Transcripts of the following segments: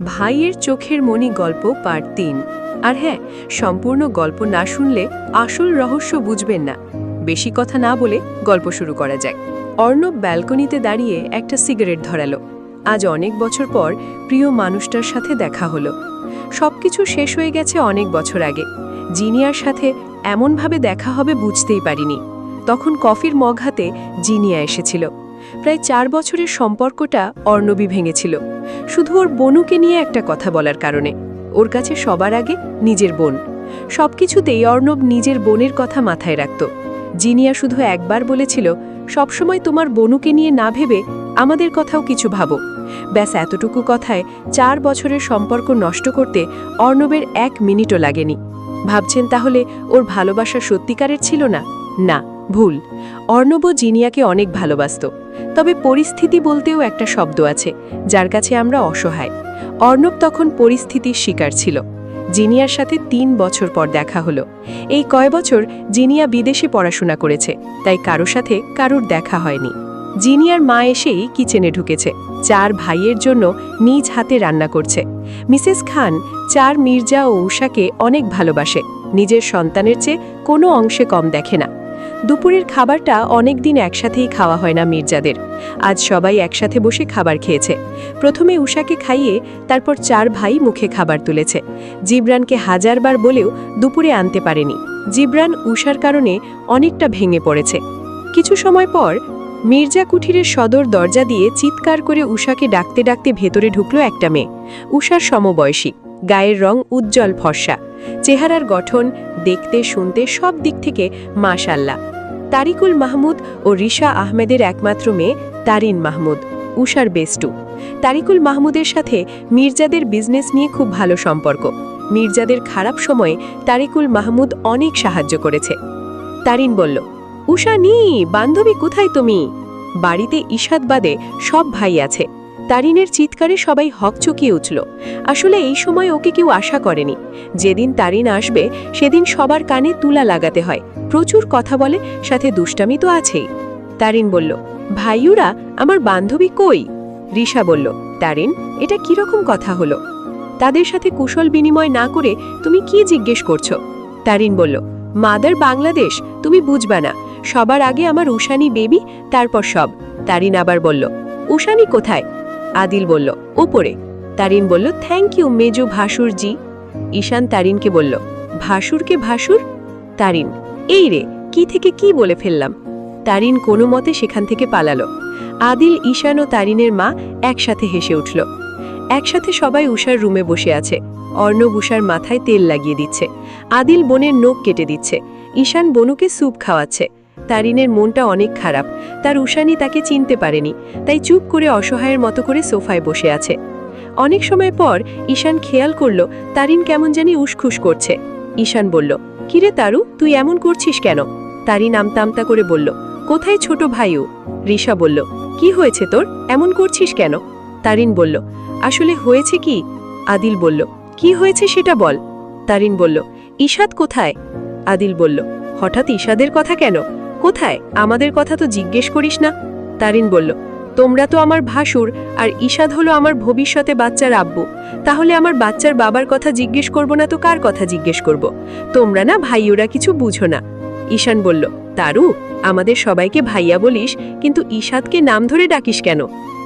ভাইয়ের চোখের মণি গল্প পার্ট ৩। আর হ্যাঁ, সম্পূর্ণ গল্প না শুনলে আসল রহস্য বুঝবেন না। বেশি কথা না বলে গল্প শুরু করা যাক। অর্ণব ব্যালকনিতে দাঁড়িয়ে একটা সিগারেট ধরালো। আজ অনেক বছর পর প্রিয় মানুষটার সাথে দেখা হলো। সবকিছু শেষ হয়ে গেছে অনেক বছর আগে। জিনিয়ার সাথে এমনভাবে দেখা হবে বুঝতেই পারিনি। তখন কফির মগ হাতে জিনিয়া এসেছিল। প্রায় ৪ বছরের সম্পর্কটা অর্ণবী ভেঙেছিল, শুধু ওর বনুকে নিয়ে একটা কথা বলার কারণে। ওর কাছে সবার আগে নিজের বোন। সবকিছুতেই অর্ণব নিজের বোনের কথা মাথায় রাখত। জিনিয়া শুধু একবার বলেছিল, সবসময় তোমার বনুকে নিয়ে না ভেবে আমাদের কথাও কিছু ভাবো। ব্যাস এতটুকু কথায় ৪ বছরের সম্পর্ক নষ্ট করতে অর্ণবের ১ মিনিটও লাগেনি। ভাবছেন তাহলে ওর ভালোবাসা সত্যিকারের ছিল না? না, ভুল। অর্ণবও জিনিয়াকে অনেক ভালোবাসত। তবে পরিস্থিতি বলতেও একটা শব্দ আছে, যার কাছে আমরা অসহায়। অর্ণব তখন পরিস্থিতির শিকার ছিল। জিনিয়ার সাথে ৩ বছর পর দেখা হলো। এই কয় বছর জিনিয়া বিদেশে পড়াশোনা করেছে, তাই কারো সাথে কারোর দেখা হয়নি। জিনিয়ার মা এসেই কিচেনে ঢুকেছে। ৪ ভাইয়ের জন্য নিজ হাতে রান্না করছে। মিসেস খান ৪ মির্জা ও উষাকে অনেক ভালোবাসে। নিজের সন্তানের চেয়ে কোনো অংশে কম দেখে না। দুপুরের খাবারটা অনেকদিন একসাথেই খাওয়া হয় না মির্জাদের। আজ সবাই একসাথে বসে খাবার খেয়েছে। প্রথমে উষাকে খাইয়ে তারপর ৪ ভাই মুখে খাবার তুলেছে। জিবরানকে হাজারবার বলেও দুপুরে আনতে পারেনি। জিবরান উষার কারণে অনেকটা ভেঙে পড়েছে। কিছু সময় পর মির্জা কুঠিরের সদর দরজা দিয়ে চিৎকার করে উষাকে ডাকতে ডাকতে ভেতরে ঢুকলো একটা মেয়ে। উষার সমবয়সী, গায়ের রং উজ্জ্বল ফর্সা, চেহারার গঠন দেখতে শুনতে সব দিক থেকে মাশাআল্লাহ। তারিকুল মাহমুদ ও রিশা আহমেদের একমাত্র মেয়ে তারিন মাহমুদ, উষার বেস্টু। তারিকুল মাহমুদের সাথে মির্জাদের বিজনেস নিয়ে খুব ভালো সম্পর্ক। মির্জাদের খারাপ সময়ে তারিকুল মাহমুদ অনেক সাহায্য করেছে। তারিন বলল, উষা নি, বান্ধবী কোথায় তুমি? বাড়িতে ঈশাদ বাদে সব ভাই আছে। তারিনের চিৎকারে সবাই হকচকিয়ে উঠল। আসলে এই সময় ওকে কেউ আশা করেনি। যেদিন তারিন আসবে সেদিন সবার কানে তুলা লাগাতে হয়। প্রচুর কথা বলে, সাথে দুষ্টামি তো আছেই। তারিন বলল, ভাইয়ুরা, আমার বান্ধবী কই? রিশা বলল, তারিন, এটা কিরকম কথা হলো? তাদের সাথে কুশল বিনিময় না করে তুমি কি জিজ্ঞেস করছো? তারিন বলল, মাদার বাংলাদেশ, তুমি বুঝবা না। সবার আগে আমার উষানি বেবি, তারপর সব। তারিন আবার বলল, উষানি কোথায়? আদিল বলল, ওপরে। তারিন বলল, থ্যাংক ইউ মেজো ভাসুর জি। ঈশান তারিনকে বলল, ভাসুরকে ভাসুর? তারিন, এই রে, কি থেকে কি বলে ফেললাম। তারিন কোনো মতে সেখান থেকে পালালো। আদিল, ঈশান ও তারিনের মা একসাথে হেসে উঠল। একসাথে সবাই উষার রুমে বসে আছে। অর্ণব উষার মাথায় তেল লাগিয়ে দিচ্ছে। আদিল বোনের নখ কেটে দিচ্ছে। ঈশান বনুকে স্যুপ খাওয়াচ্ছে। তারিনের মনটা অনেক খারাপ। তার উষানি তাকে চিনতে পারেনি, তাই চুপ করে অসহায়ের মতো করে সোফায় বসে আছে। অনেক সময় পর ঈশান খেয়াল করল তারিন কেমন জানি উসখুস করছে। ঈশান বলল, কিরে তারু, তুই এমন করছিস কেন? তারিন আমতা আমতা করে বলল, কোথায় ছোট ভাইও? রিশা বলল, কি হয়েছে তোর, এমন করছিস কেন? তারিন বলল, আসলে হয়েছে কি? আদিল বলল, কি হয়েছে সেটা বল। তারিন বলল, ঈশাদ কোথায়? আদিল বলল, হঠাৎ ঈশাদের কথা কেন? কোথায়, আমাদের কথা তো জিজ্ঞেস করিস না। তারিন বলল, তোমরা তো আমার ভাসুর, আর ঈশাদ হলো আমার ভবিষ্যতে বাচ্চার আব্বু। তাহলে আমার বাচ্চার বাবার কথা জিজ্ঞেস করব না তো কার কথা জিজ্ঞেস করব? তোমরা না ভাইয়োরা কিছু বুঝো না। ঈশান বলল, তারু, আমাদের সবাইকে ভাইয়া বলিস, কিন্তু ঈশাদকে নাম ধরে ডাকিস কেন?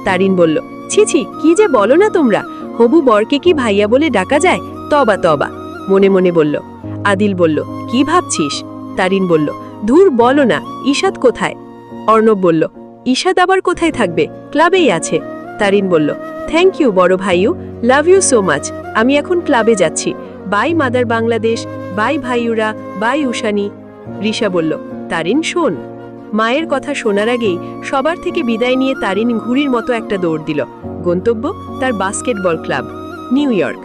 তারিন বলল, ছি ছি, কি যে বলো না তোমরা, হবু বরকে কি ভাইয়া বলে ডাকা যায়? তবা তবা, মনে মনে বলল। আদিল বলল, কি ভাবছিস? তারিন বলল, ধুর বলো না, ঈশাদ কোথায়? অর্ণব বলল, ঈশাদ আবার কোথায় থাকবে, ক্লাবেই আছে। তারিন বলল, থ্যাংক ইউ বড় ভাইউ, লাভ ইউ সো মাচ। আমি এখন ক্লাবে যাচ্ছি। বাই মাদার বাংলাদেশ, বাই ভাইউরা, বাই উষানি। রিশা বলল, তারিন শোন। মায়ের কথা শোনার আগেই সবার থেকে বিদায় নিয়ে তারিন ঘুড়ির মতো একটা দৌড় দিল। গন্তব্য তার basketball club, new York.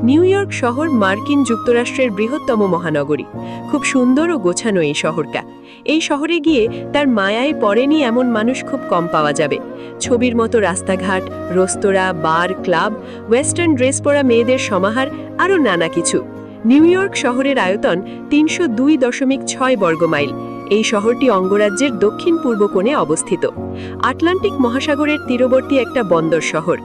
New York শহর মার্কিন যুক্তরাষ্ট্রের বৃহত্তম মহানগরী। খুব সুন্দর ও গোছানো এই শহরটা। এই শহরে গিয়ে তার মায়ায় পড়েনি এমন মানুষ খুব কম পাওয়া যাবে। ছবির মতো রাস্তাঘাট, রেস্তোরাঁ, বার, ক্লাব, ওয়েস্টার্ন ড্রেস পরা মেয়েদের সমাহার, আরও নানা কিছু। নিউ ইয়র্ক শহরের আয়তন ৩০২.৬ বর্গমাইল। এই শহরটি অঙ্গরাজ্যের দক্ষিণ পূর্ব কোণে অবস্থিত। আটলান্টিক মহাসাগরের তীরবর্তী একটা বন্দর শহর।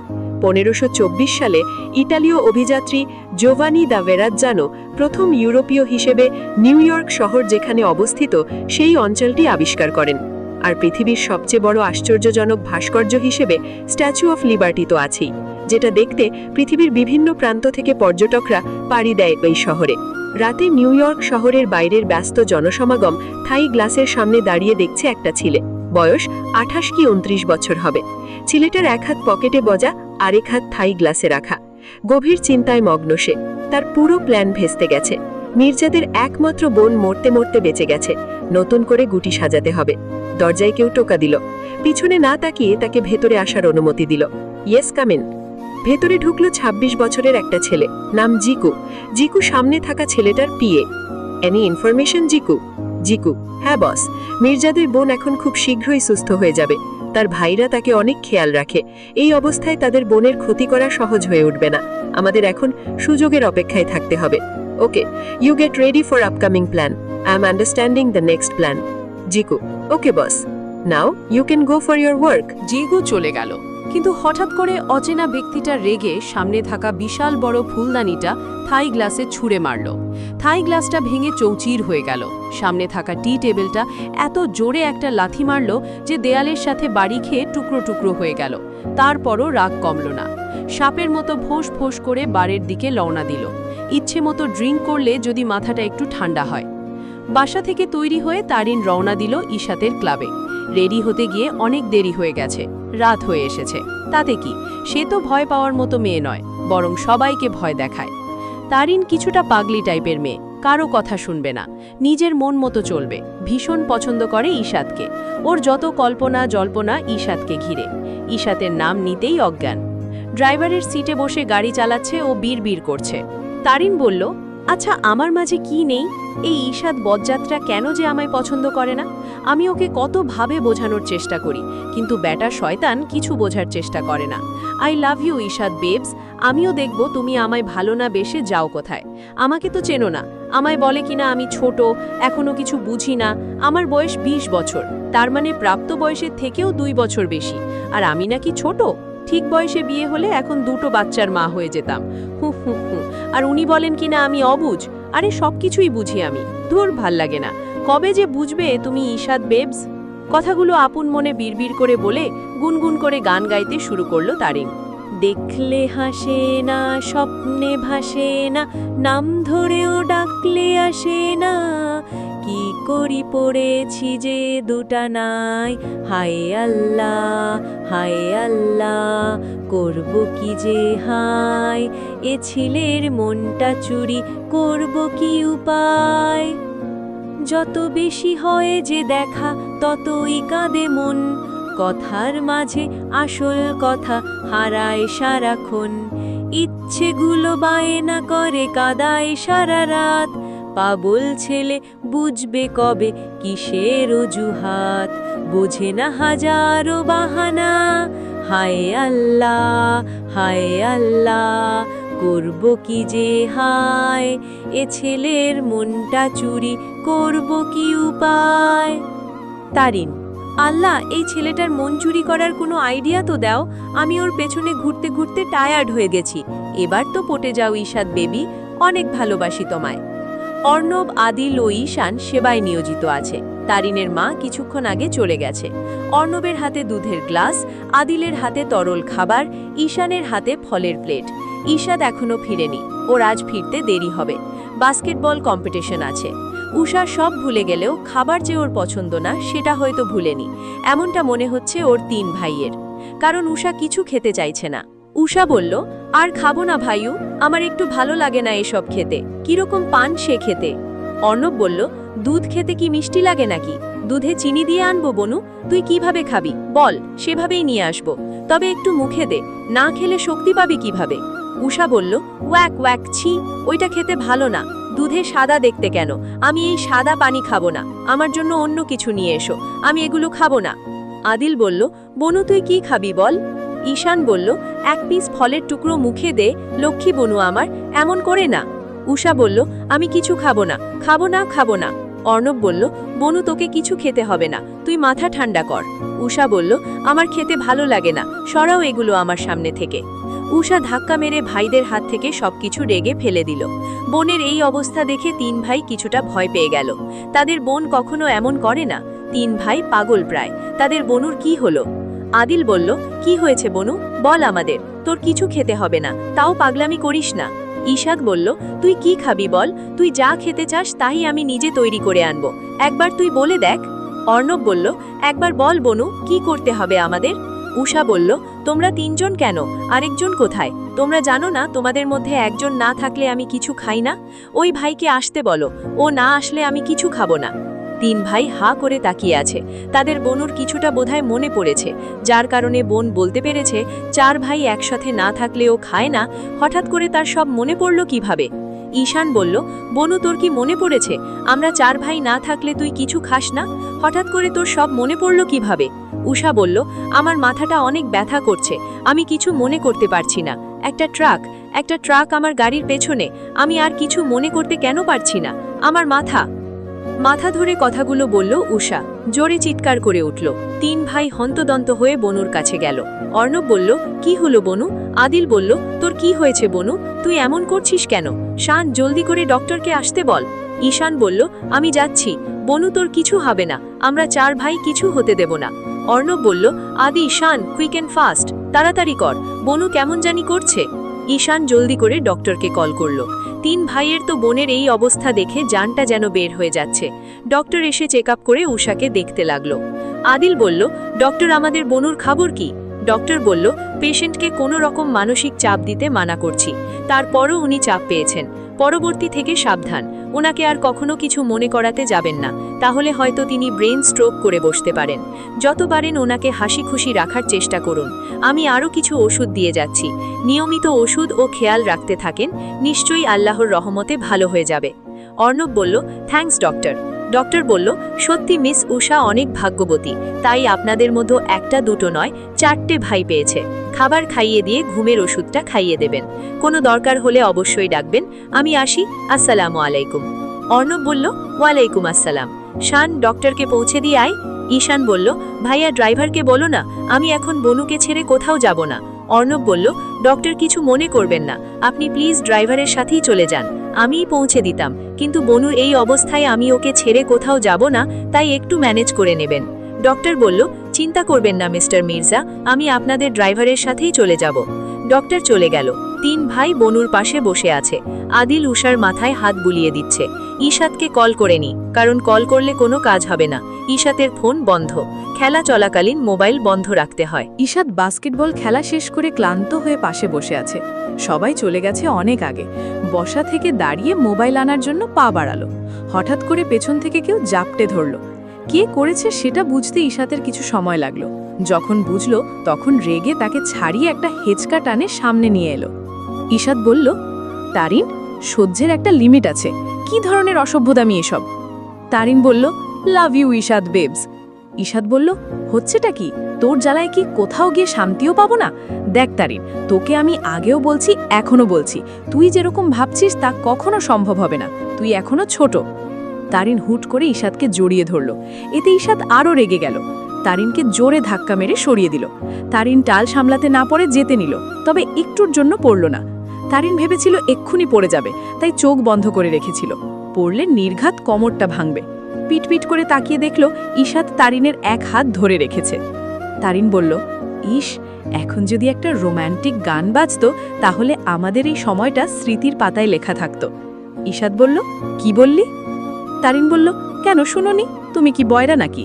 1524 সালে ইতালীয় অভিযাত্রী জোভানি দা ভেরাজ্জানো প্রথম ইউরোপীয় হিসেবে নিউ ইয়র্ক শহর যেখানে অবস্থিত সেই অঞ্চলটি আবিষ্কার করেন। আর পৃথিবীর সবচেয়ে বড় আশ্চর্যজনক ভাস্কর্য হিসেবে স্ট্যাচু অফ লিবার্টি তো আছেই, যেটা দেখতে পৃথিবীর বিভিন্ন প্রান্ত থেকে পর্যটকরা পাড়ি দেয় এই শহরে। রাতে নিউ ইয়র্ক শহরের বাইরের ব্যস্ত জনসমাগম থাই গ্লাসের সামনে দাঁড়িয়ে দেখছে একটা ছেলে, বয়স 28 কি 29 বছর হবে। ছেলেটার এক হাত পকেটে বজা, আরেক হাত থাই গ্লাসে রাখা। গভীর চিন্তায় মগ্ন সে। তার পুরো প্ল্যান ভেস্তে গেছে। মির্জাদের একমাত্র বোন মরতে মরতে বেঁচে গেছে, নতুন করে গুটি সাজাতে হবে। দরজায় কেউ টোকা দিল। পিছনে না তাকিয়ে তাকে ভেতরে আসার অনুমতি দিল। Yes, come in. ভেতরে ঢুকলো 26 বছরের একটা ছেলে, নাম জিকু। জিকু সামনে থাকা ছেলেটার PA. Any information Jiku? Jiku: হ্যাঁ বস, মির্জাদের বোন এখন খুব শীঘ্রই সুস্থ হয়ে যাবে। তার ভাইরা তাকে অনেক খেয়াল রাখে। এই অবস্থায় তাদের বোনের ক্ষতি করা সহজ হয়ে উঠবে না। আমাদের এখন সুযোগের অপেক্ষায় থাকতে হবে। Okay, you get ready for upcoming plan. I am understanding the next plan. Jiku: okay boss, now you can go for your work. Jiku চলে গেল, কিন্তু হঠাৎ করে অচেনা ব্যক্তিটা রেগে সামনে থাকা বিশাল বড় ফুলদানিটা থাই গ্লাসে ছুঁড়ে মারল। থাই গ্লাসটা ভেঙে চৌচির হয়ে গেল। সামনে থাকা টি টেবিলটা এত জোরে একটা লাথি মারল যে দেয়ালের সাথে বাড়ি খেয়ে টুকরো টুকরো হয়ে গেল। তারপরও রাগ কমল না। সাপের মতো ফোঁস ফোঁস করে বাড়ির দিকে রওনা দিল। ইচ্ছে মতো ড্রিঙ্ক করলে যদি মাথাটা একটু ঠান্ডা হয়। বাসা থেকে তৈরি হয়ে তারিন রওনা দিল ইশাতের ক্লাবে। রেডি হতে গিয়ে অনেক দেরি হয়ে গেছে, রাত হয়ে এসেছে। তাতে কি, সে তো ভয় পাওয়ার মতো মেয়ে নয়, বরং সবাইকে ভয় দেখায়। তারিন কিছুটা পাগলি টাইপের মেয়ে, কারো কথা শুনবে না, নিজের মন মতো চলবে। ভীষণ পছন্দ করে ইশাতকে। ওর যত কল্পনা জল্পনা ইশাতকে ঘিরে। ইশাতের নাম নিতেই অজ্ঞান। ড্রাইভারের সিটে বসে গাড়ি চালাচ্ছে ও বিড়বিড় করছে। তারিন বলল, আচ্ছা, আমার মাঝে কি নেই? এই ইশাত বজ্জাতটা কেন যে আমায় পছন্দ করে না? আমি ওকে কতভাবে বোঝানোর চেষ্টা করি, কিন্তু ব্যাটা শয়তান কিছু বোঝার চেষ্টা করে না। I love you Ishat babes. আমিও দেখব তুমি আমায় ভালো না বেশে যাও কোথায়। আমাকে তো চেনো না। আমায় বলে কিনা আমি ছোট, এখনো কিছু বুঝি না। আমার বয়স 20 বছর, তার মানে প্রাপ্ত বয়সের থেকেও 2 বছর বেশি। আর আমি নাকি ছোট? ঠিক বয়সে বিয়ে হলে এখন 2টো বাচ্চার মা হয়ে যেতাম। হু হু হু। আর উনি বলেন কিনা আমি অবুঝ। আরে সবকিছুই বুঝি আমি। ধুর, ভাল লাগে না। কবে যে বুঝবে তুমি ইশাত বেবস? কথাগুলো আপন মনে বিড়বিড় করে বলে গুনগুন করে গান গাইতে শুরু করলো তারিন। দেখলে হাসে না, স্বপ্নে ভাসে না, নাম ধরেও ডাকলে আসে না। কি করি পড়েছি যে দুটা নাই, হায় আল্লাহ হায় আল্লাহ, করব কি যে হায়, এ ছেলের মনটা চুরি করব কি উপায়। যত বেশি হয় যে দেখা ততই কাঁদে মন, কথার মাঝে আসল কথা হারায় সারাক্ষণ। ইচ্ছেগুলো বায়না করে কাঁদায় সারা রাত, পাগল ছেলে বুঝবে কবে কিসের অজুহাত, বোঝে না হাজারো বাহানা, হায় আল্লাহ হায় আল্লাহ, করব কি যে হায়, এ ছেলের মনটা চুরি করব কি উপায়। তারিন: আল্লাহ, এই ছেলেটার মন চুরি করার কোনো আইডিয়া তো দাও। আমি ওর পেছনে ঘুরতে ঘুরতে টায়ার্ড হয়ে গেছি। এবার তো পটে যাও ইশাত বেবি, অনেক ভালোবাসি তোমায়। অর্ণব, আদিল ও ঈশান সেবায় নিয়োজিত আছে। তারিনের মা কিছুক্ষণ আগে চলে গেছে। অর্ণবের হাতে দুধের গ্লাস, আদিলের হাতে তরল খাবার, ঈশানের হাতে ফলের প্লেট। ঈশাত এখনো ফিরেনি, ওর আজ ফিরতে দেরি হবে। বাস্কেটবল কম্পিটিশন আছে। উষা সব ভুলে গেলেও খাবার যে ওর পছন্দ না সেটা হয়তো ভুলেনি। এমনটা মনে হচ্ছে ওর 3 ভাইয়ের, কারণ উষা কিছু খেতে চাইছে না। উষা বলল, আর খাবো না ভাইউ, আমার একটু ভালো লাগে না এসব খেতে। কিরকম পান সে খেতে। অর্ণব বলল, দুধ খেতে কি মিষ্টি লাগে নাকি? দুধে চিনি দিয়ে আনবো বনু, তুই কিভাবে খাবি বল, সেভাবেই নিয়ে আসবো। তবে একটু মুখে দে, না খেলে শক্তি পাবি কিভাবে? উষা বলল, ওয়াক ওয়াক, ছি, ওইটা খেতে ভালো না। দুধে সাদা দেখতে কেন? আমি এই সাদা পানি খাবো না, আমার জন্য অন্য কিছু নিয়ে এসো, আমি এগুলো খাবো না। আদিল বলল, বনু তুই কি খাবি বল? ঈশান বলল, 1 পিস ফলের টুকরো মুখে দে, লক্ষ্মী বনু আমার, এমন করে না। উষা বলল, আমি কিছু খাবো না, খাবো না, খাবো না। অর্ণব বলল, বনু তোকে কিছু খেতে হবে না, তুই মাথা ঠান্ডা কর। উষা বলল, আমার খেতে ভালো লাগে না, সরাও এগুলো আমার সামনে থেকে। উষা ধাক্কা মেরে ভাইদের হাত থেকে সবকিছু রেগে ফেলে দিল। বোনের এই অবস্থা দেখে তিন ভাই কিছুটা ভয় পেয়ে গেল। তাদের বোন কখনো এমন করে না। তিন ভাই পাগল প্রায়। তাদের বনুর কি হলো? আদিল বলল, কি হয়েছে বনু, বল আমাদের, তোর কিছু খেতে হবে না, তাও পাগলামি করিস না। ঈশাদ বলল, তুই কি খাবি বল, তুই যা খেতে চাস তাই আমি নিজে তৈরি করে আনবো, একবার তুই বলে দেখ। অর্ণব বলল, একবার বল বনু, কি করতে হবে আমাদের? উষা বলল, তোমরা তিনজন কেন, আরেকজন কোথায়? তোমরা জানো না তোমাদের মধ্যে একজন না থাকলে আমি কিছু খাই না? ওই ভাইকে আসতে বলো, ও না আসলে আমি কিছু খাবো না। তিন ভাই হা করে তাকিয়ে আছে। তাদের বনুর কিছুটা বোধহয় মনে পড়েছে, যার কারণে বোন বলতে পেরেছে চার ভাই একসাথে না থাকলেও খায় না। হঠাৎ করে তার সব মনে পড়ল কিভাবে? ঈশান বলল, বনু তোর কি মনে পড়েছে আমরা চার ভাই না থাকলে তুই কিছু খাস না? হঠাৎ করে তোর সব মনে পড়ল কিভাবে? উষা বলল, আমার মাথাটা অনেক ব্যথা করছে, আমি কিছু মনে করতে পারছি না। একটা ট্রাক আমার গাড়ির পেছনে, আমি আর কিছু মনে করতে কেন পারছি না, আমার মাথা ধরে কথাগুলো বলল উষা, জোরে চিৎকার করে উঠল। তিন ভাই হন্তদন্ত হয়ে বনুর কাছে গেল। অর্ণব বলল, কি হলো বনু? আদিল বলল, তোর কি হয়েছে বনু, তুই এমন করছিস কেন? শান, জলদি করে ডক্টরকে আসতে বল। ঈশান বলল, আমি যাচ্ছি বনু, তোর কিছু হবে না, আমরা চার ভাই কিছু হতে দেব না। অর্ণব বলল, আদি, শান, কুইক অ্যান্ড ফাস্ট, তাড়াতাড়ি কর, বনু কেমন জানি করছে। ঈশান জলদি করে ডক্টরকে কল করল। তিন ভাইয়ের তো বোনের এই অবস্থা দেখে জানটা যেন বের হয়ে যাচ্ছে। ডক্টর এসে চেক আপ করে উষাকে দেখতে লাগলো। আদিল বলল, ডক্টর আমাদের বনুর খবর কি? ডক্টর বলল, পেশেন্টকে কোনো রকম মানসিক চাপ দিতে মানা করছি, তারপরও উনি চাপ পেয়েছেন, পরবর্তী থেকে সাবধান, ওনাকে আর কখনো কিছু মনে করাতে যাবেন না, তাহলে হয়তো তিনি ব্রেন স্ট্রোক করে বসতে পারেন। যত পারেন ওনাকে হাসি খুশি রাখার চেষ্টা করুন। আমি আরও কিছু ওষুধ দিয়ে যাচ্ছি, নিয়মিত ওষুধ ও খেয়াল রাখতে থাকেন, নিশ্চয়ই আল্লাহর রহমতে ভালো হয়ে যাবে। অর্ণব বলল, থ্যাঙ্কস ডক্টর। ডক্টর বলল, সত্যি মিস উষা অনেক ভাগ্যবতী, তাই আপনাদের মধ্যে একটা দুটো নয়, চারটে ভাই পেয়েছে। খাবার খাইয়ে দিয়ে ঘুমের ওষুধটা খাইয়ে দেবেন, কোনো দরকার হলে অবশ্যই ডাকবেন। আমি আসি, আসসালামু আলাইকুম। অর্ণব বলল, ওয়ালাইকুম আসসালাম। শান, ডক্টরকে পৌঁছে দিয়ে আয়। ঈশান বলল, ভাইয়া ড্রাইভারকে বলো না আমি এখন বনুকে ছেড়ে কোথাও যাব না। অর্ণব বলল, ডক্টর কিছু মনে করবেন না, আপনি প্লিজ ড্রাইভারের সাথেই চলে যান, আমিই পৌঁছে দিতাম, কিন্তু বনুর এই অবস্থায় আমি ওকে ছেড়ে কোথাও যাব না, তাই একটু ম্যানেজ করে নেবেন। ডক্টর বলল, চিন্তা করবেন না মিস্টার মির্জা, আমি আপনাদের ড্রাইভারের সাথেই চলে যাব। ডক্টর চলে গেল। তিন ভাই বনুর পাশে বসে আছে। আদিল উষার মাথায় হাত বুলিয়ে দিচ্ছে। ঈশাদকে কল করে নি, কারণ কল করলে কোনো কাজ হবে না। ঈশাদের ফোন বন্ধ, খেলা চলাকালীন মোবাইল বন্ধ রাখতে হয়। ঈশাদ বাস্কেটবল খেলা শেষ করে ক্লান্ত হয়ে পাশে বসে আছে। সবাই চলে গেছে অনেক আগে। বসা থেকে দাঁড়িয়ে মোবাইল আনার জন্য পা বাড়ালো। হঠাৎ করে পেছন থেকে কেউ জাপটে ধরল। কে করেছে সেটা বুঝতে ঈশাদের কিছু সময় লাগলো। যখন বুঝলো তখন রেগে তাকে ছাড়িয়ে একটা হেঁচকা টানে সামনে নিয়ে এলো। ঈশাদ বলল, তারিন, সহ্যের একটা লিমিট আছে, কি ধরনের অসভ্যতামি এসব? তারিন বলল, love you Ishad babes. Ishad বলল, হচ্ছেটা কি? তোর জ্বালায় কি কোথাও গিয়ে শান্তিও পাবো না? দেখ তারিন, তোকে আমি আগেও বলছি, এখনো বলছি, তুই যেরকম ভাবছিস তা কখনো সম্ভব হবে না, তুই এখনো ছোট। তারিন হুট করে ঈশাদকে জড়িয়ে ধরল। এতে ঈশাদ আরও রেগে গেল। তারিনকে জোরে ধাক্কা মেরে সরিয়ে দিল। তারিন টাল সামলাতে না পড়ে যেতে নিল, তবে একটুর জন্য পড়ল না। তারিন ভেবেছিল এক্ষুনি পড়ে যাবে, তাই চোখ বন্ধ করে রেখেছিল। পড়লে নির্ঘাত কোমরটা ভাঙবে। পিটপিট করে তাকিয়ে দেখল ঈশাদ তারিনের এক হাত ধরে রেখেছে। তারিন বলল, ইস, এখন যদি একটা রোম্যান্টিক গান বাজতো তাহলে আমাদের এই সময়টা স্মৃতির পাতায় লেখা থাকতো। ঈশাদ বলল, কি বললি? তারিন বলল, কেন শুনোনি? তুমি কি বয়রা নাকি?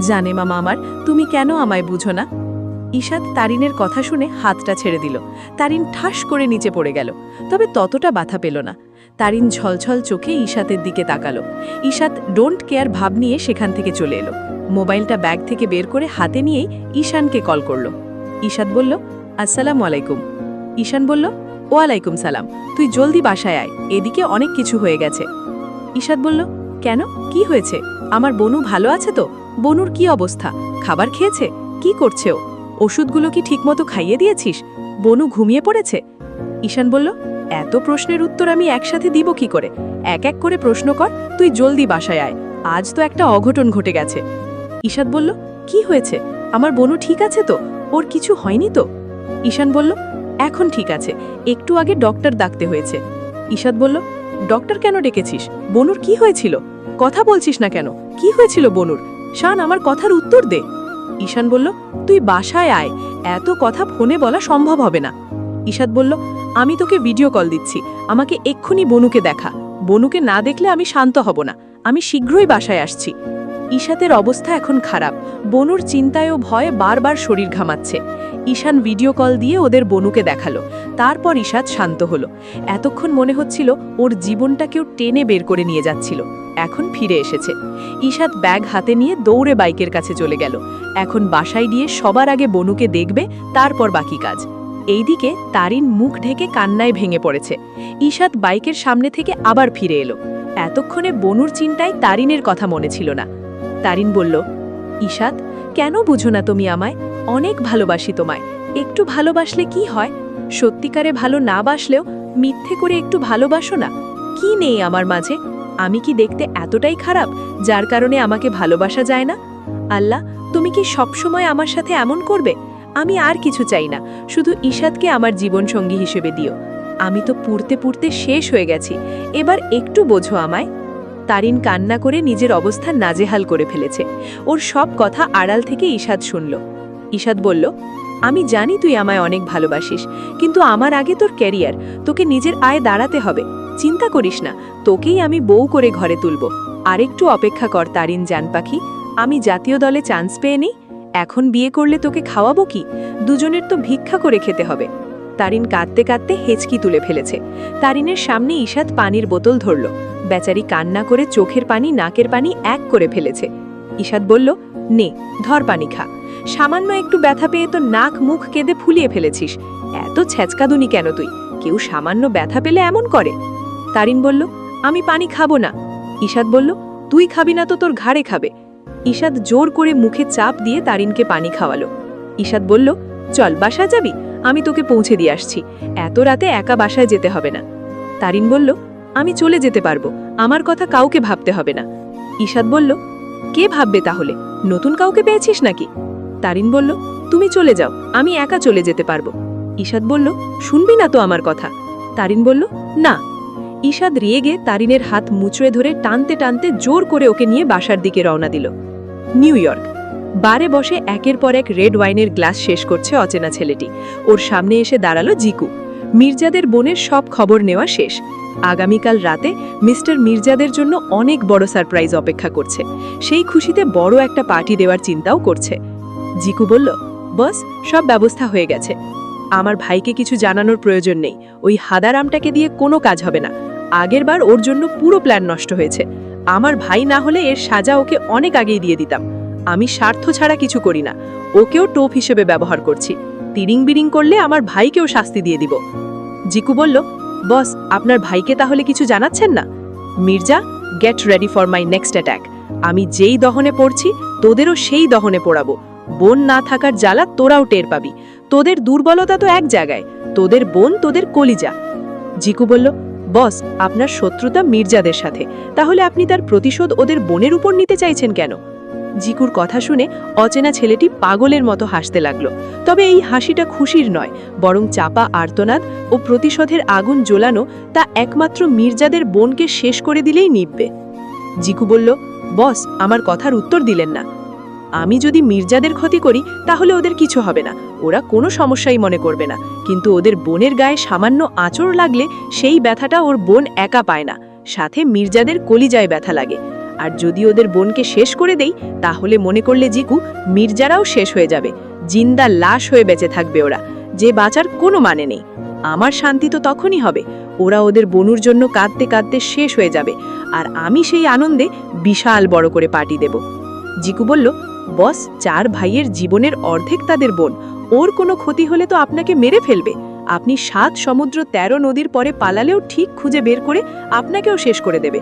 জানে মামা আমার, তুমি কেন আমায় বুঝো না? ঈশাদ তারিনের কথা শুনে হাতটা ছেড়ে দিল। তারিন ঠাস করে নিচে পড়ে গেল, তবে ততটা ব্যথা পেল না। তারিন ঝলঝল চোখে ঈশাদের দিকে তাকালো। ঈশাদ ডোন্ট কেয়ার ভাব নিয়ে সেখান থেকে চলে এলো। মোবাইলটা ব্যাগ থেকে বের করে হাতে নিয়েই ঈশানকে কল করলো। ঈশাদ বলল, আসসালামু আলাইকুম। ঈশান বলল, ওয়ালাইকুম সালাম, তুই জলদি বাসায় আয়, এদিকে অনেক কিছু হয়ে গেছে। ঈশাদ বলল, কেন, কি হয়েছে? আমার বনু ভালো আছে তো? বনুর কি অবস্থা? খাবার খেয়েছে? কি করছে ও? ওষুধগুলো কি ঠিকমতো খাইয়ে দিয়েছিস? বনু ঘুমিয়ে পড়েছে? ঈশান বলল, এত প্রশ্নের উত্তর আমি একসাথে দিব কি করে? এক এক করে প্রশ্ন কর, তুই জলদি বাসায় আয়, আজ তো একটা অঘটন ঘটে গেছে। ঈশাদ বলল, কি হয়েছে? আমার বনু ঠিক আছে তো? ওর কিছু হয়নি তো? ঈশান বলল, এখন ঠিক আছে, একটু আগে ডক্টর ডাকতে হয়েছে। ঈশাদ বলল, ডক্টর কেন ডেকেছিস? বনুর কি হয়েছিল? কথা বলছিস না কেন? কি হয়েছিল বনুর? শান, আমার কথার উত্তর দে। ঈশান বলল, তুই বাসায় আয়, এত কথা ফোনে বলা সম্ভব হবে না। ঈশাদ বলল, আমি তোকে ভিডিও কল দিচ্ছি, আমাকে এক্ষুনি বনুকে দেখা। বনুকে না দেখলে আমি শান্ত হব না, আমি শীঘ্রই বাসায় আসছি। ঈশাতের অবস্থা এখন খারাপ, বনুর চিন্তায় ও ভয়ে বারবার শরীর ঘামাচ্ছে। ঈশান ভিডিও কল দিয়ে ওদের বনুকে দেখালো, তারপর ঈশাদ শান্ত হলো। এতক্ষণ মনে হচ্ছিল ওর জীবনটা কেউ টেনে বের করে নিয়ে যাচ্ছিল, এখন ফিরে এসেছে। ঈশাদ ব্যাগ হাতে নিয়ে দৌড়ে বাইকের কাছে চলে গেল। এখন বাসায় গিয়ে সবার আগে বনুকে দেখবে, তারপর বাকি কাজ। এইদিকে তারিন মুখ ঢেকে কান্নায় ভেঙে পড়েছে। ঈশাদ বাইকের সামনে থেকে আবার ফিরে এলো। এতক্ষণে বনুর চিন্তায় তারিনের কথা মনে ছিল না। তারিন বলল, ঈশাদ, কেন বুঝো না তুমি আমায়? অনেক ভালোবাসি তোমায়। একটু ভালোবাসলে কি হয়? সত্যিকারে ভালো না বাসলেও মিথ্যে করে একটু ভালোবাসো না। কি নেই আমার মাঝে? আমি কি দেখতে এতটাই খারাপ যার কারণে আমাকে ভালোবাসা যায় না? আল্লাহ, তুমি কি সবসময় আমার সাথে এমন করবে? আমি আর কিছু চাই না, শুধু ঈশাদকে আমার জীবনসঙ্গী হিসেবে দিও। আমি তো পুড়তে পুড়তে শেষ হয়ে গেছি, এবার একটু বোঝো আমায়। তারিন কান্না করে নিজের অবস্থা নাজেহাল করে ফেলেছে। ওর সব কথা আড়াল থেকে ঈশাদ শুনল। ঈশাদ বলল, আমি জানি তুই আমায় অনেক ভালোবাসিস, কিন্তু আমার আগে তোর ক্যারিয়ার, তোকে নিজের আয়ে দাঁড়াতে হবে। চিন্তা করিস না, তোকেই আমি বউ করে ঘরে তুলব। আরেকটু অপেক্ষা কর তারিন জান পাখি, আমি জাতীয় দলে চান্স পেয়ে নিই। এখন বিয়ে করলে তোকে খাওয়াবো কি? দুজনের তো ভিক্ষা করে খেতে হবে। তারিন কাঁদতে কাঁদতে হেঁচকি তুলে ফেলেছে। তারিনের সামনে ঈশাদ পানির বোতল ধরল। বেচারি কান্না করে চোখের পানি নাকের পানি এক করে ফেলেছে। ঈশাদ বলল, নে ধর পানি খা। সামান্য একটু ব্যথা পেয়ে তো নাক মুখ কেঁদে ফুলিয়ে ফেলেছিস, এত ছ্যাঁচকাদুনি কেন তুই? কেউ সামান্য ব্যথা পেলে এমন করে? তারিন বলল, আমি পানি খাবো না। ঈশাদ বলল, তুই খাবি না তো তোর ঘাড়ে খাবে। ঈশাদ জোর করে মুখে চাপ দিয়ে তারিনকে পানি খাওয়ালো। ঈশাদ বলল, চল বাসায় যাবি, আমি তোকে পৌঁছে দিয়ে আসছি, এত রাতে একা বাসায় যেতে হবে না। তারিন বলল, আমি চলে যেতে পারবো, আমার কথা কাউকে ভাবতে হবে না। ঈশাদ বলল, কে ভাববে তাহলে? নতুন কাউকে পেয়েছিস নাকি? তারিন বলল, তুমি চলে যাও, আমি একা চলে যেতে পারবো। ঈশাদ বলল, শুনবি না তো আমার কথা? তারিন বলল, না। ঈশাদ রেগে তারিনের হাত মুচড়ে ধরে টানতে টানতে জোর করে ওকে নিয়ে বাসার দিকে রওনা দিল। নিউ ইয়র্ক বারে বসে একের পর এক রেড ওয়াইনের গ্লাস শেষ করছে অচেনা ছেলেটি। ওর সামনে এসে দাঁড়ালো জিকু। মির্জাদের বোনের সব খবর নেওয়া শেষ। আগামীকাল রাতে মিস্টার মির্জাদের জন্য অনেক বড় সারপ্রাইজ অপেক্ষা করছে। সেই খুশিতে বড় একটা পার্টি দেওয়ার চিন্তাও করছে। জিকু বলল, বস, সব ব্যবস্থা হয়ে গেছে। আমার ভাইকে কিছু জানানোর প্রয়োজন নেই, ওই হাদারামটাকে দিয়ে কোনো কাজ হবে না। আগেরবার ওর জন্য পুরো প্ল্যান নষ্ট হয়েছে। আমার ভাই না হলে এর সাজা ওকে অনেক আগেই দিয়ে দিতাম। আমি স্বার্থ ছাড়া কিছু করি না, ওকেও টোপ হিসেবে ব্যবহার করছি। তিরিং বিরিং করলে আমার ভাইকেও শাস্তি দিয়ে দিব। জিকু বলল, বস, আপনার ভাইকে তাহলে কিছু জানাচ্ছেন না? Mirza, gate ready for my next attack. আমি যেই দহনে পড়ছি তোদেরও সেই দহনে পড়াবো। বোন না থাকার জ্বালা তোরাও টের পাবি। তোদের দুর্বলতা তো এক জায়গায়, তোদের বোন তোদের কলিজা। জিকু বলল, বস, আপনার শত্রুতা মির্জাদের সাথে, তাহলে আপনি তার প্রতিশোধ ওদের বোনের উপর নিতে চাইছেন কেন? জিকুর কথা শুনে অচেনা ছেলেটি পাগলের মতো হাসতে লাগলো। তবে এই হাসিটা খুশির নয়, বরং চাপা আর্তনাদ ও প্রতিশোধের আগুন জ্বলানো, তা একমাত্র মির্জাদের বোনকে শেষ করে দিলেই নিববে। জিকু বলল, বস, আমার কথার উত্তর দিলেন না। আমি যদি মির্জাদের ক্ষতি করি তাহলে ওদের কিছু হবে না, ওরা কোনো সমস্যাই মনে করবে না, কিন্তু ওদের বোনের গায়ে সামান্য আঁচড় লাগলে সেই ব্যথাটা ওর বোন একা পায় না, সাথে মির্জাদের কলিজায় ব্যথা লাগে। আর যদি ওদের বোনকে শেষ করে দেই তাহলে মনে করলে জিকু, মির্জারাও শেষ হয়ে যাবে, জিন্দা লাশ হয়ে বেঁচে থাকবে ওরা, যে বাঁচার কোনো মানে নেই। আমার শান্তি তো তখনই হবে, ওরা ওদের বনুর জন্য কাঁদতে কাঁদতে শেষ হয়ে যাবে, আর আমি সেই আনন্দে বিশাল বড় করে পার্টি দেব। জিকু বলল, বস, 4 ভাইয়ের জীবনের অর্ধেক তাদের বোন, ওর কোনো ক্ষতি হলে তো আপনাকে মেরে ফেলবে। আপনি 7 সমুদ্র 13 নদীর পরে পালালেও ঠিক খুঁজে বের করে আপনাকেও শেষ করে দেবে।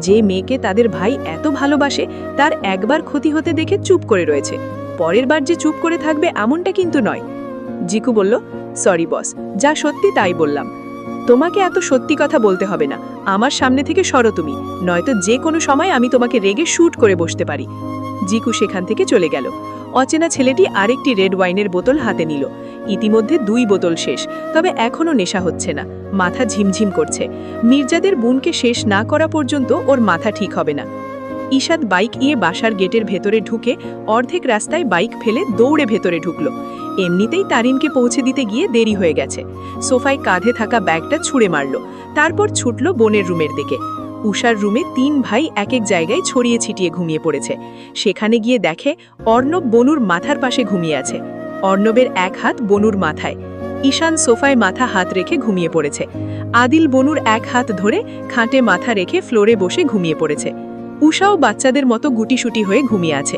যে মেয়েকে তাদের ভাই এত ভালোবাসে তার একবার ক্ষতি হতে দেখে চুপ করে রয়েছে, পরের বার যে চুপ করে থাকবে এমনটা কিন্তু নয়। জিকু বলল, সরি বস, যা সত্যি তাই বললাম। তোমাকে এত সত্যি কথা বলতে হবে না, আমার সামনে থেকে সরো তুমি, নয়তো যে কোনো সময় আমি তোমাকে রেগে শ্যুট করে বসতে পারি। জিকু সেখান থেকে চলে গেল। অচেনা ছেলেটি আরেকটি রেড ওয়াইনের বোতল হাতে নিল। ইতিমধ্যে 2 বোতল শেষ, তবে এখনও নেশা হচ্ছে না। মাথা ঝিমঝিম করছে। মির্জাদের বোনকে শেষ না করা পর্যন্ত ওর মাথা ঠিক হবে না। ঈশাদ বাইক নিয়ে বাসার গেটের ভেতরে ঢুকে অর্ধেক রাস্তায় বাইক ফেলে দৌড়ে ভেতরে ঢুকল। এমনিতেই তারিনকে পৌঁছে দিতে গিয়ে দেরি হয়ে গেছে। সোফায় কাঁধে থাকা ব্যাগটা ছুঁড়ে মারল, তারপর ছুটল বোনের রুমের দিকে। উষার রুমে 3 ভাই এক এক জায়গায় ছড়িয়ে ছিটিয়ে ঘুমিয়ে পড়েছে। সেখানে গিয়ে দেখে অর্ণব বনুর মাথার পাশে ঘুমিয়ে আছে। অর্ণবের এক হাত বনুর মাথায়। ঈশান সোফায় মাথা হাত রেখে ঘুমিয়ে পড়েছে। আদিল বনুর এক হাত ধরে খাটে মাথা রেখে ফ্লোরে বসে ঘুমিয়ে পড়েছে। উষাও বাচ্চাদের মতো গুটিসুটি হয়ে ঘুমিয়ে আছে।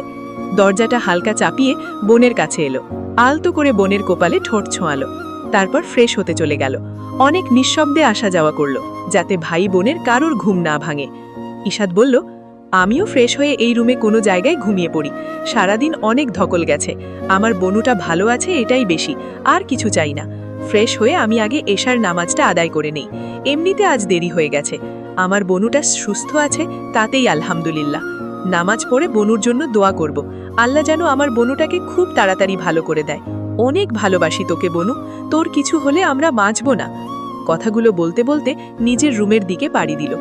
দরজাটা হালকা চাপিয়ে বোনের কাছে এলো, আলতো করে বোনের কপালে ঠোঁট ছোঁয়ালো। তারপর ফ্রেশ হতে চলে গেল। অনেক নিঃশব্দে আসা যাওয়া করলো, যাতে ভাই বোনের কারোর ঘুম না ভাঙে। ঈশাদ বলল, আমিও ফ্রেশ হয়ে এই রুমে কোনো জায়গায় ঘুমিয়ে পড়ি। সারাদিন অনেক ধকল গেছে, আমার বনুটা ভালো আছে এটাই বেশি, আর কিছু চাই না। ফ্রেশ হয়ে আমি আগে এশার নামাজটা আদায় করে নেই। এমনিতে আজ দেরি হয়ে গেছে। আমার বনুটা সুস্থ আছে, তাতেই আলহামদুলিল্লাহ। নামাজ পড়ে বনুর জন্য দোয়া করব, আল্লাহ যেন আমার বনুটাকে খুব তাড়াতাড়ি ভালো করে দেয়। অনেক ভালোবাসি তোকে বনু, তোর কিছু হলে আমরা বাঁচব না। কথাগুলো বলতে বলতে নিজের রুমের দিকে পাড়ি দিল।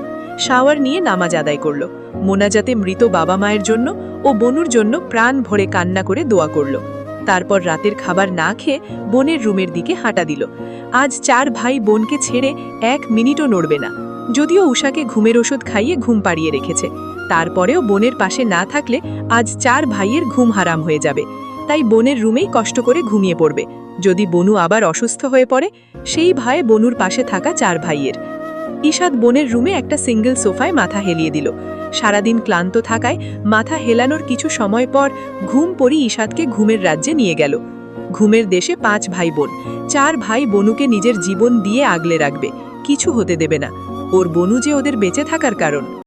শাওয়ার নিয়ে নামাজ আদায় করল। মোনাজাতে মৃত বাবা মায়ের জন্য ও বনুর জন্য প্রাণ ভরে কান্না করে দোয়া করল। তারপর রাতের খাবার না খেয়ে বোনের রুমের দিকে হাঁটা দিল। আজ 4 ভাই বোনকে ছেড়ে 1 মিনিটও নড়বে না। যদিও উষাকে ঘুমের ওষুধ খাইয়ে ঘুম পাড়িয়ে রেখেছে, তারপরেও বোনের পাশে না থাকলে আজ 4 ভাইয়ের ঘুম হারাম হয়ে যাবে। তাই বোনের রুমেই কষ্ট করে ঘুমিয়ে পড়বে। যদি বনু আবার অসুস্থ হয়ে পড়ে, সেই ভয়ে বনুর পাশে থাকা 4 ভাইয়ের। ঈশাদ বোনের রুমে একটা সিঙ্গেল সোফায় মাথা হেলিয়ে দিল। সারাদিন ক্লান্ত থাকায় মাথা হেলানোর কিছু সময় পর ঘুম পড়ি ঈশাদকে ঘুমের রাজ্যে নিয়ে গেল। ঘুমের দেশে 5 ভাই বোন। 4 ভাই বনুকে নিজের জীবন দিয়ে আগলে রাখবে, কিছু হতে দেবে না। ওর বনু যে ওদের বেঁচে থাকার কারণ।